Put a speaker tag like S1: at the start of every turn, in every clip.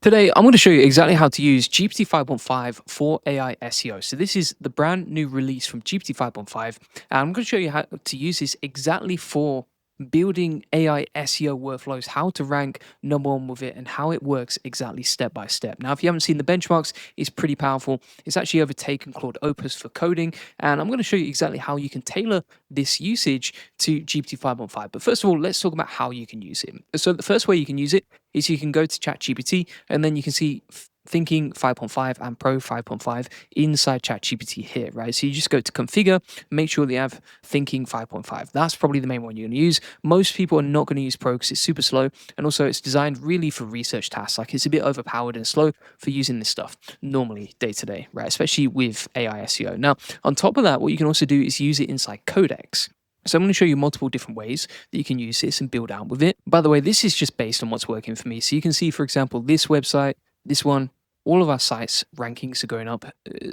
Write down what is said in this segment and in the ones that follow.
S1: Today, I'm going to show you exactly how to use GPT 5.5 for AI SEO. So this is the brand new release from GPT 5.5, and I'm going to show you how to use this exactly for building AI SEO workflows, how to rank number one with it, and how it works exactly step by step. Now, if you haven't seen the benchmarks, it's pretty powerful. It's actually overtaken Claude Opus for coding, and I'm going to show you exactly how you can tailor this usage to GPT 5.5. But first of all, let's talk about how you can use it. So the first way you can use it is you can go to ChatGPT and then you can see Thinking 5.5 and Pro 5.5 inside ChatGPT here, right? So you just go to configure, make sure that you have Thinking 5.5. That's probably the main one you're going to use. Most people are not going to use Pro because it's super slow, and also it's designed really for research tasks. Like it's a bit overpowered and slow for using this stuff normally day to day, right? Especially with AI SEO. Now, on top of that, what you can also do is use it inside Codex. So I'm going to show you multiple different ways that you can use this and build out with it. By the way, this is just based on what's working for me. So you can see, for example, this website, this one, all of our sites rankings are going up,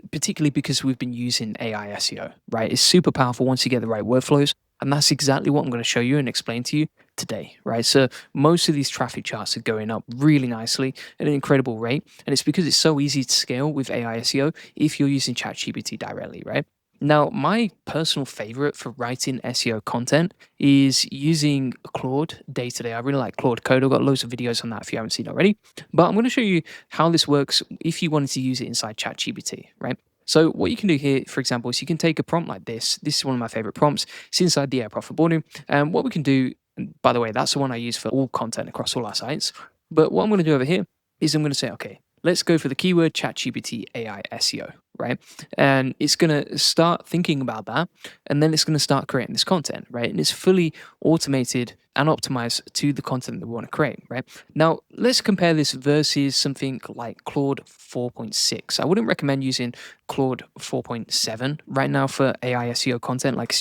S1: particularly because we've been using AI SEO, right? It's super powerful once you get the right workflows. And that's exactly what I'm going to show you and explain to you today, right? So most of these traffic charts are going up really nicely at an incredible rate. And it's because it's so easy to scale with AI SEO if you're using ChatGPT directly, right? Now, my personal favorite for writing SEO content is using Claude day to day. I really like Claude Code. I've got loads of videos on that if you haven't seen already. But I'm going to show you how this works if you wanted to use it inside ChatGPT, right? So what you can do here, for example, is you can take a prompt like this. This is one of my favorite prompts. It's inside the AI Profit Boarding. And what we can do, and by the way, that's the one I use for all content across all our sites. But what I'm going to do over here is I'm going to say, okay, let's go for the keyword ChatGPT AI SEO, right? And it's going to start thinking about that, and then it's going to start creating this content, right? And it's fully automated and optimized to the content that we want to create, right? Now, let's compare this versus something like Claude 4.6. I wouldn't recommend using Claude 4.7 right now for AI SEO content. Like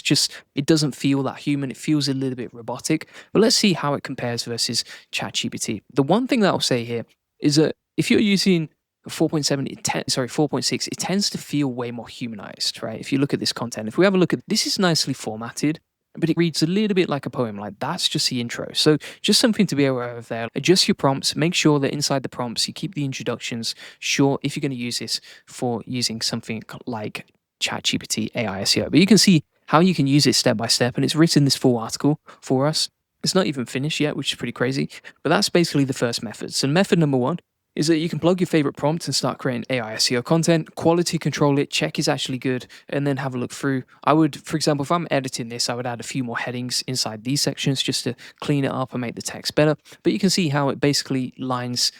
S1: it doesn't feel that human. It feels a little bit robotic. But let's see how it compares versus ChatGPT. The one thing that I'll say here is that if you're using 4.7, 4.6, it tends to feel way more humanized, right? If you look at this content, if we have a look at this, is nicely formatted, but it reads a little bit like a poem. Like that's just the intro. So just something to be aware of there. Adjust your prompts. Make sure that inside the prompts you keep the introductions short if you're going to use this for using something like ChatGPT AI SEO. But you can see how you can use it step by step, and it's written this full article for us. It's not even finished yet, which is pretty crazy. But that's basically the first method. So method number one is that you can plug your favorite prompt and start creating AI SEO content, quality control it, check is actually good, and then have a look through. I would, for example, if I'm editing this, I would add a few more headings inside these sections just to clean it up and make the text better. But you can see how it basically aligns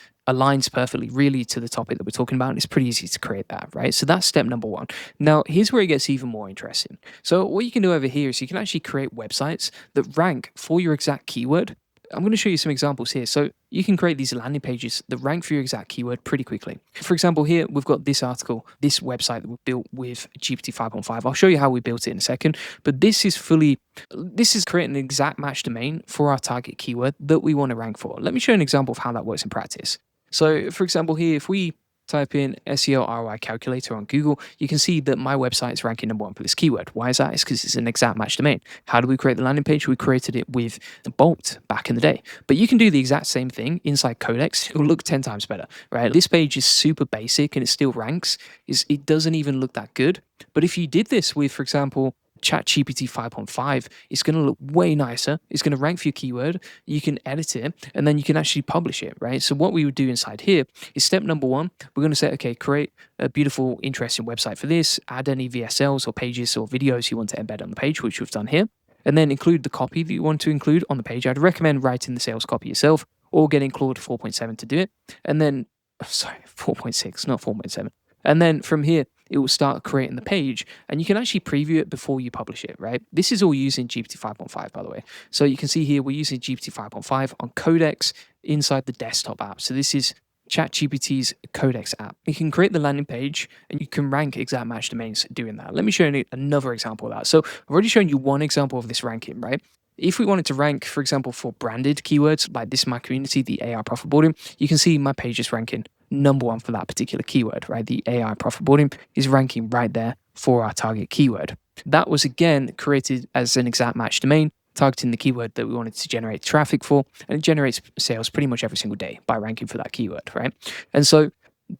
S1: perfectly really to the topic that we're talking about, and it's pretty easy to create that, right? So that's step number one. Now, here's where it gets even more interesting. So what you can do over here is you can actually create websites that rank for your exact keyword. I'm going to show you some examples here. So you can create these landing pages that rank for your exact keyword pretty quickly. For example, here we've got this article, this website that we built with GPT 5.5. I'll show you how we built it in a second, but this is creating an exact match domain for our target keyword that we want to rank for. Let me show you an example of how that works in practice. So for example, here, if we type in SEO ROI calculator on Google, you can see that my website is ranking number one for this keyword. Why is that? It's because it's an exact match domain. How do we create the landing page? We created it with Bolt back in the day. But you can do the exact same thing inside Codex. It will look 10 times better, right? This page is super basic and it still ranks. It doesn't even look that good. But if you did this with, for example, ChatGPT 5.5, it's going to look way nicer. It's going to rank for your keyword. You can edit it and then you can actually publish it, right? So what we would do inside here is step number one, we're going to say, okay, create a beautiful, interesting website for this, add any VSLs or pages or videos you want to embed on the page, which we've done here, and then include the copy that you want to include on the page. I'd recommend writing the sales copy yourself or getting Claude 4.7 to do it. And then, 4.6, not 4.7. And then from here, it will start creating the page and you can actually preview it before you publish it, right? This is all using GPT 5.5, by the way. So you can see here, we're using GPT 5.5 on Codex inside the desktop app. So this is ChatGPT's Codex app. You can create the landing page and you can rank exact match domains doing that. Let me show you another example of that. So I've already shown you one example of this ranking, right? If we wanted to rank, for example, for branded keywords, like this is my community, the AI Profit Boarding, you can see my page is ranking number one for that particular keyword, right? The AI Profit Boarding is ranking right there for our target keyword. That was again created as an exact match domain targeting the keyword that we wanted to generate traffic for, and it generates sales pretty much every single day by ranking for that keyword, right? And so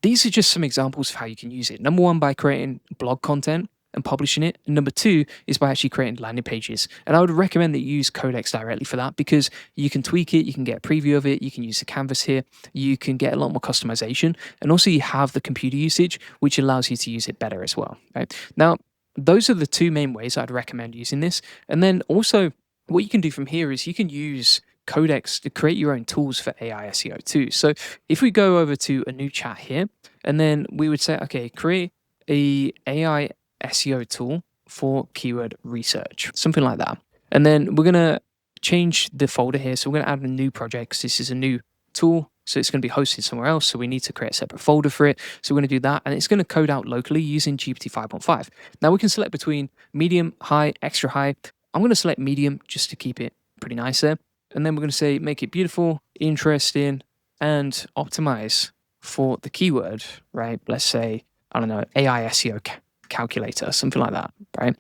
S1: these are just some examples of how you can use it. Number one, by creating blog content and publishing it. And number two is by actually creating landing pages. And I would recommend that you use Codex directly for that, because you can tweak it, you can get a preview of it, you can use the canvas here, you can get a lot more customization, and also you have the computer usage, which allows you to use it better as well, right? Now, those are the two main ways I'd recommend using this. And then also, what you can do from here is you can use Codex to create your own tools for AI SEO too. So if we go over to a new chat here, and then we would say, okay, create a AI SEO tool for keyword research, something like that. And then we're going to change the folder here. So we're going to add a new project, because this is a new tool. So it's going to be hosted somewhere else. So we need to create a separate folder for it. So we're going to do that. And it's going to code out locally using GPT 5.5. Now we can select between medium, high, extra high. I'm going to select medium just to keep it pretty nice there. And then we're going to say, make it beautiful, interesting, and optimize for the keyword, right? Let's say, I don't know, AI SEO calculator, something like that, right?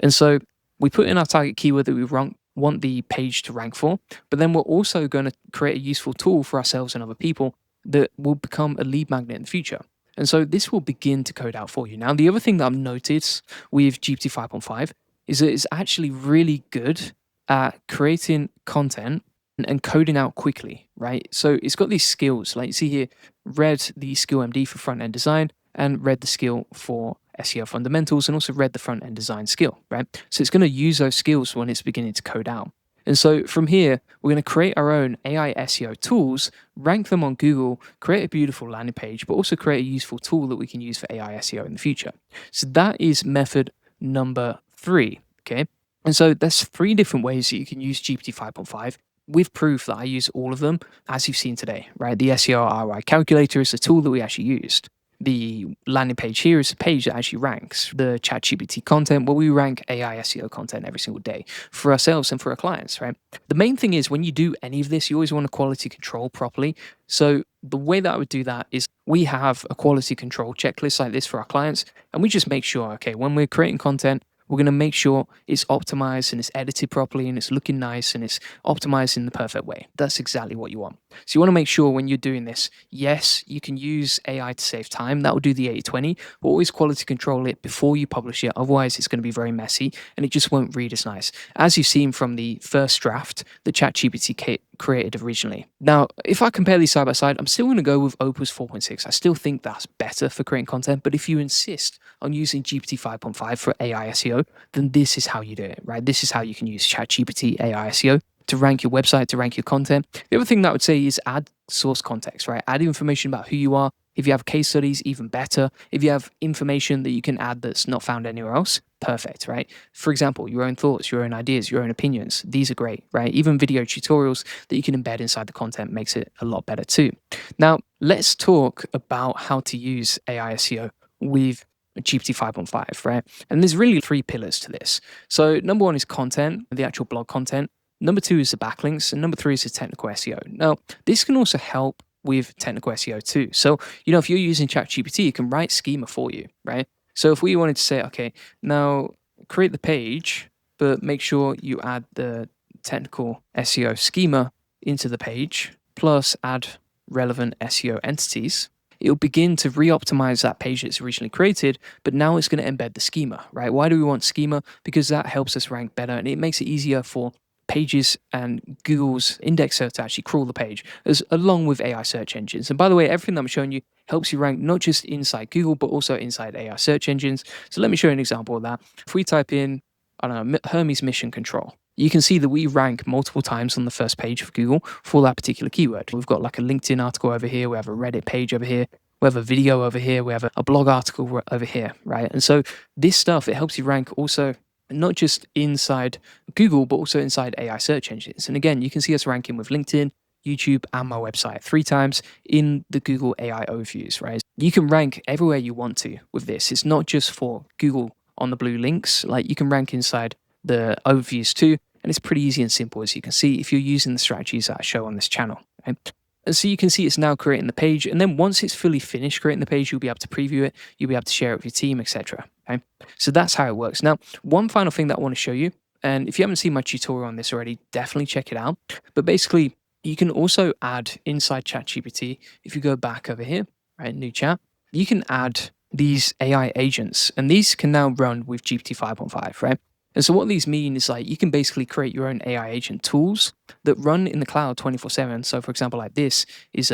S1: And so we put in our target keyword that we want the page to rank for, but then we're also going to create a useful tool for ourselves and other people that will become a lead magnet in the future. And so this will begin to code out for you. Now, the other thing that I've noticed with GPT 5.5 is that it's actually really good at creating content and coding out quickly, right? So it's got these skills, like you see here, read the skill MD for front end design and read the skill for SEO fundamentals, and also read the front end design skill, right? So it's going to use those skills when it's beginning to code out. And so from here, we're going to create our own AI SEO tools, rank them on Google, create a beautiful landing page, but also create a useful tool that we can use for AI SEO in the future. So that is method number 3, okay? And so there's 3 different ways that you can use GPT 5.5 with proof that I use all of them, as you've seen today, right? The SEO ROI calculator is the tool that we actually used. The landing page here is a page that actually ranks. The ChatGPT content, well, we rank AI SEO content every single day for ourselves and for our clients, right? The main thing is when you do any of this, you always want to quality control properly. So the way that I would do that is we have a quality control checklist like this for our clients, and we just make sure, okay, when we're creating content, we're going to make sure it's optimized and it's edited properly and it's looking nice and it's optimized in the perfect way. That's exactly what you want. So you want to make sure when you're doing this, yes, you can use AI to save time. That will do the 80/20, but always quality control it before you publish it. Otherwise, it's going to be very messy and it just won't read as nice. As you've seen from the first draft that ChatGPT created originally. Now, if I compare these side by side, I'm still going to go with Opus 4.6. I still think that's better for creating content, but if you insist on using GPT 5.5 for AI SEO, then this is how you do it, right? This is how you can use ChatGPT AI SEO to rank your website, to rank your content. The other thing that I would say is add source context, right? Add information about who you are. If you have case studies, even better. If you have information that you can add that's not found anywhere else, perfect, right? For example, your own thoughts, your own ideas, your own opinions. These are great, right? Even video tutorials that you can embed inside the content makes it a lot better too. Now, let's talk about how to use AI SEO with GPT 5.5, right? And there's really 3 pillars to this. So number 1 is content, the actual blog content. Number 2 is the backlinks, and number 3 is the technical SEO. Now, this can also help with technical SEO too. So, if you're using ChatGPT, it can write schema for you, right? So if we wanted to say, okay, now create the page, but make sure you add the technical SEO schema into the page, plus add relevant SEO entities, it'll begin to re-optimize that page that's originally created, but now it's going to embed the schema, right? Why do we want schema? Because that helps us rank better and it makes it easier for pages and Google's indexer to actually crawl the page, along with AI search engines. And by the way, everything that I'm showing you helps you rank not just inside Google, but also inside AI search engines. So let me show you an example of that. If we type in, I don't know, Hermes Mission Control, you can see that we rank multiple times on the first page of Google for that particular keyword. We've got like a LinkedIn article over here, we have a Reddit page over here, we have a video over here, we have a blog article over here, right? And so this stuff, it helps you rank also not just inside Google, but also inside AI search engines. And again, you can see us ranking with LinkedIn, YouTube, and my website 3 times in the Google AI overviews, right? You can rank everywhere you want to with this. It's not just for Google on the blue links, like you can rank inside the overviews too. And it's pretty easy and simple, as you can see, if you're using the strategies that I show on this channel, right? And so you can see it's now creating the page. And then once it's fully finished creating the page, you'll be able to preview it. You'll be able to share it with your team, etc. Okay? So that's how it works. Now, one final thing that I want to show you And if you haven't seen my tutorial on this already, definitely check it out. But basically, you can also add inside ChatGPT, if you go back over here, right, new chat, you can add these AI agents, and these can now run with GPT 5.5, right? And so what these mean is like you can basically create your own AI agent tools that run in the cloud 24/7. So for example, like this is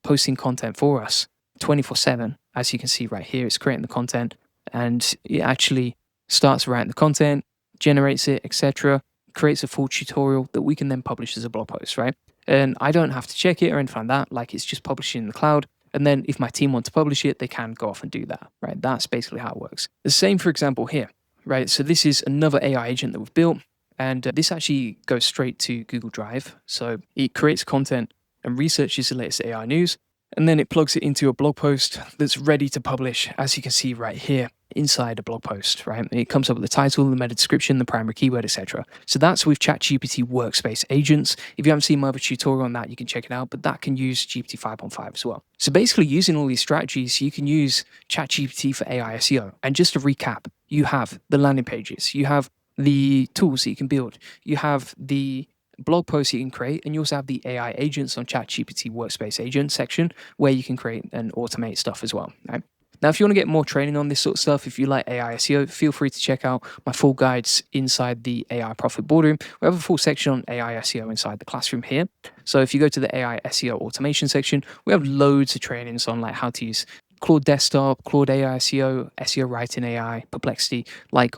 S1: posting content for us 24/7. As you can see right here, it's creating the content and it actually starts writing the content, generates it, etc., creates a full tutorial that we can then publish as a blog post, right? And I don't have to check it or anything like that. Like it's just publishing in the cloud. And then if my team want to publish it, they can go off and do that, right? That's basically how it works. The same, for example, here, right? So this is another AI agent that we've built. And this actually goes straight to Google Drive. So it creates content and researches the latest AI news. And then it plugs it into a blog post that's ready to publish, as you can see right here inside a blog post, right? It comes up with the title, the meta description, the primary keyword, etc. So that's with ChatGPT workspace agents. If you haven't seen my other tutorial on that, you can check it out, but that can use GPT 5.5 as well. So basically using all these strategies, you can use ChatGPT for AI SEO. And just to recap, you have the landing pages, you have the tools that you can build, you have the blog posts you can create, and you also have the AI agents on ChatGPT workspace agent section where you can create and automate stuff as well, right? Now, if you want to get more training on this sort of stuff, if you like AI SEO, feel free to check out my full guides inside the AI Profit Boardroom. We have a full section on AI SEO inside the classroom here. So if you go to the AI SEO automation section, we have loads of trainings on like how to use Claude Desktop, Claude AI SEO, SEO Writing AI, Perplexity, like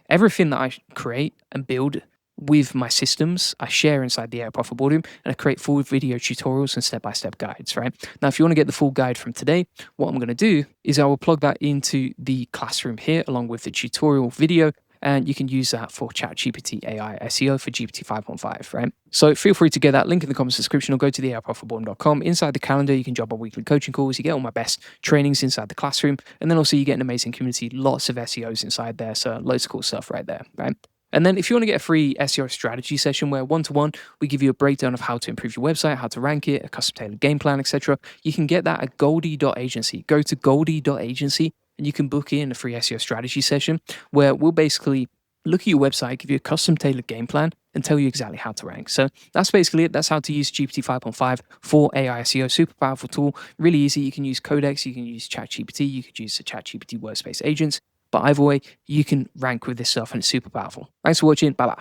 S1: everything that I create and build with my systems, I share inside the AI Profit Boardroom, and I create full video tutorials and step-by-step guides, right? Now, if you want to get the full guide from today, what I'm going to do is I will plug that into the classroom here along with the tutorial video, and you can use that for ChatGPT AI SEO for GPT 5.5, right? So feel free to get that link in the comments description or go to the AIProfitBoardroom.com. Inside the calendar, you can jump on weekly coaching calls. You get all my best trainings inside the classroom, and then also you get an amazing community, lots of SEOs inside there, so loads of cool stuff right there, right? And then if you want to get a free SEO strategy session where one-to-one, we give you a breakdown of how to improve your website, how to rank it, a custom tailored game plan, etc., you can get that at goldie.agency. Go to goldie.agency and you can book in a free SEO strategy session where we'll basically look at your website, give you a custom tailored game plan, and tell you exactly how to rank. So that's basically it. That's how to use GPT 5.5 for AI SEO. Super powerful tool, really easy. You can use Codex, you can use ChatGPT, you could use the ChatGPT workspace agents. But either way, you can rank with this stuff and it's super powerful. Thanks for watching. Bye bye.